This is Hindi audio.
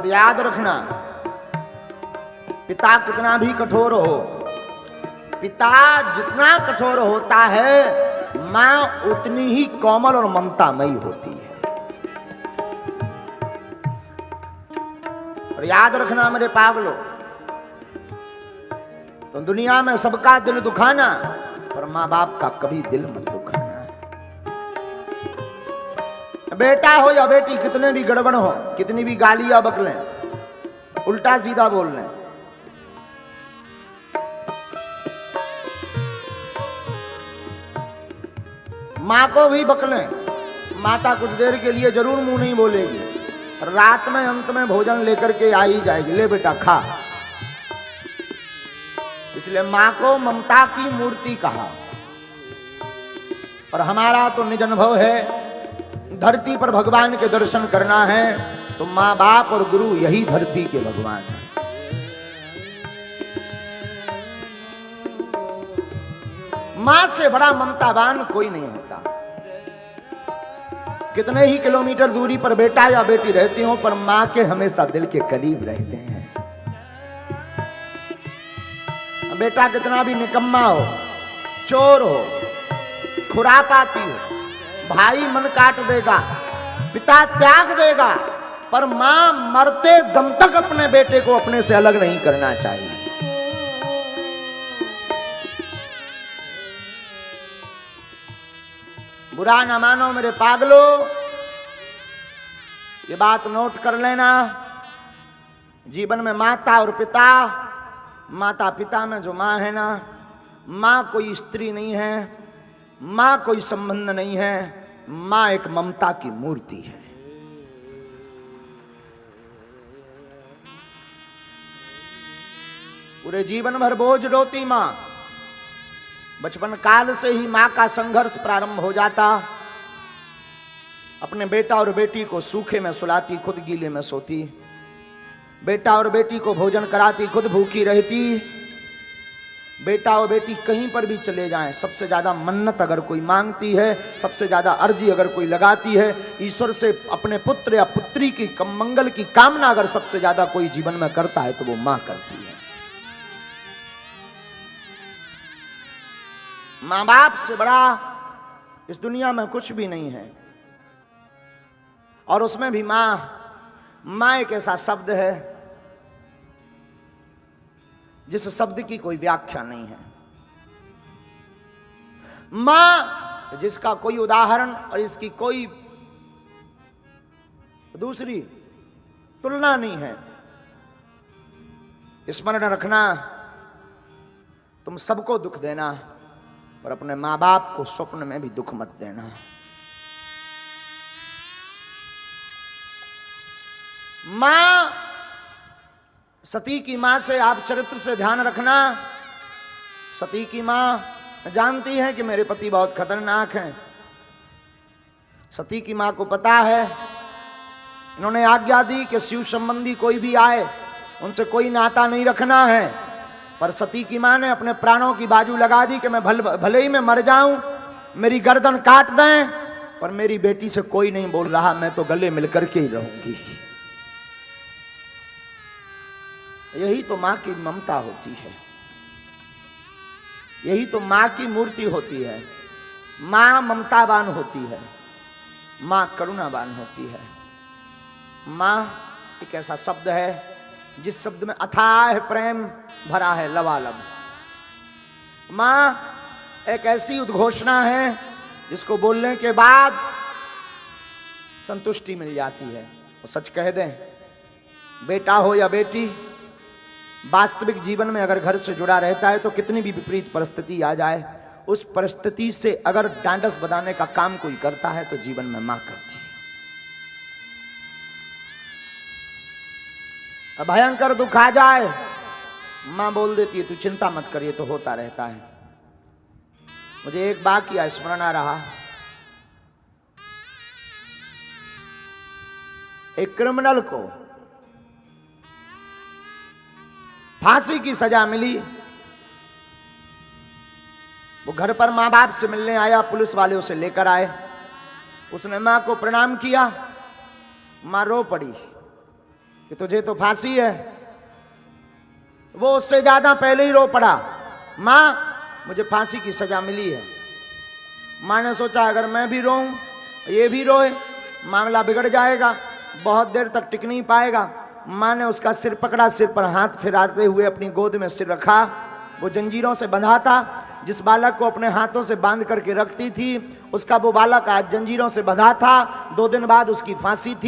याद रखना, पिता कितना भी कठोर हो, पिता जितना कठोर होता है मां उतनी ही कोमल और ममतामयी होती है। और याद रखना मेरे पागलों, तो दुनिया में सबका दिल दुखाना, पर मां बाप का कभी दिल मत दुखाना। बेटा हो या बेटी, कितने भी गड़बड़ हो, कितनी भी गालियां बकलें, उल्टा सीधा बोल लें, मां को भी बकलें, माता कुछ देर के लिए जरूर मुंह नहीं बोलेगी, रात में अंत में भोजन लेकर के आ ही जाएगी, ले बेटा खा। इसलिए मां को ममता की मूर्ति कहा। और हमारा तो निज अनुभव है, धरती पर भगवान के दर्शन करना है तो मां बाप और गुरु यही धरती के भगवान हैं। मां से बड़ा ममतावान कोई नहीं होता। कितने ही किलोमीटर दूरी पर बेटा या बेटी रहती हो, पर मां के हमेशा दिल के करीब रहते हैं। बेटा कितना भी निकम्मा हो, चोर हो, खुरापाती हो, भाई मन काट देगा, पिता त्याग देगा, पर मां मरते दम तक अपने बेटे को अपने से अलग नहीं करना चाहिए। बुरा ना मानो मेरे पागलों, ये बात नोट कर लेना। जीवन में माता और पिता, माता पिता में जो मां है ना, मां कोई स्त्री नहीं है, मां कोई संबंध नहीं है, मां एक ममता की मूर्ति है। पूरे जीवन भर बोझ ढोती मां, बचपन काल से ही मां का संघर्ष प्रारंभ हो जाता। अपने बेटा और बेटी को सूखे में सुलाती, खुद गीले में सोती, बेटा और बेटी को भोजन कराती, खुद भूखी रहती। बेटा और बेटी कहीं पर भी चले जाएं, सबसे ज्यादा मन्नत अगर कोई मांगती है, सबसे ज्यादा अर्जी अगर कोई लगाती है, ईश्वर से अपने पुत्र या पुत्री की मंगल की कामना अगर सबसे ज्यादा कोई जीवन में करता है तो वो मां करती है। मां बाप से बड़ा इस दुनिया में कुछ भी नहीं है। और उसमें भी मां एक ऐसा शब्द है जिस शब्द की कोई व्याख्या नहीं है। मां जिसका कोई उदाहरण और इसकी कोई दूसरी तुलना नहीं है। स्मरण रखना, तुम सबको दुख देना, पर अपने मां बाप को स्वप्न में भी दुख मत देना। मां, सती की मां से आप चरित्र से ध्यान रखना। सती की मां जानती है कि मेरे पति बहुत खतरनाक हैं। सती की मां को पता है, इन्होंने आज्ञा दी कि शिव संबंधी कोई भी आए उनसे कोई नाता नहीं रखना है। पर सती की मां ने अपने प्राणों की बाजू लगा दी कि मैं भले ही मैं मर जाऊं, मेरी गर्दन काट दें, पर मेरी बेटी से कोई नहीं बोल रहा, मैं तो गले मिलकर के ही रहूंगी। यही तो मां की ममता होती है, यही तो मां की मूर्ति होती है। मां ममतावान होती है, मां करुणावान होती है। मां एक ऐसा शब्द है जिस शब्द में अथाह प्रेम भरा है, लबालब। मां एक ऐसी उद्घोषणा है जिसको बोलने के बाद संतुष्टि मिल जाती है। वो सच कह दें, बेटा हो या बेटी, वास्तविक जीवन में अगर घर से जुड़ा रहता है तो कितनी भी विपरीत परिस्थिति आ जाए, उस परिस्थिति से अगर डांडस बधाने का काम कोई करता है तो जीवन में मां करती है। भयंकर दुख आ जाए, मां बोल देती है तू चिंता मत करिए, तो होता रहता है। मुझे एक वाकया स्मरण आ रहा। एक क्रिमिनल को फांसी की सजा मिली। वो घर पर मां बाप से मिलने आया, पुलिस वाले उसे लेकर आए। उसने मां को प्रणाम किया, मां रो पड़ी। कि तुझे तो फांसी है। वो उससे ज्यादा पहले ही रो पड़ा, माँ मुझे फांसी की सजा मिली है। माँ ने सोचा अगर मैं भी रोऊं, ये भी रोए, मामला बिगड़ जाएगा, बहुत देर तक टिक नहीं पाएगा। माँ ने उसका सिर पकड़ा, सिर पर हाथ फिराते हुए अपनी गोद में सिर रखा। वो जंजीरों से बंधा था, जिस बालक को अपने हाथों से बांध करके रखती थी, उसका वो बालक आज जंजीरों से बंधा था। 2 दिन बाद उसकी फांसी थी।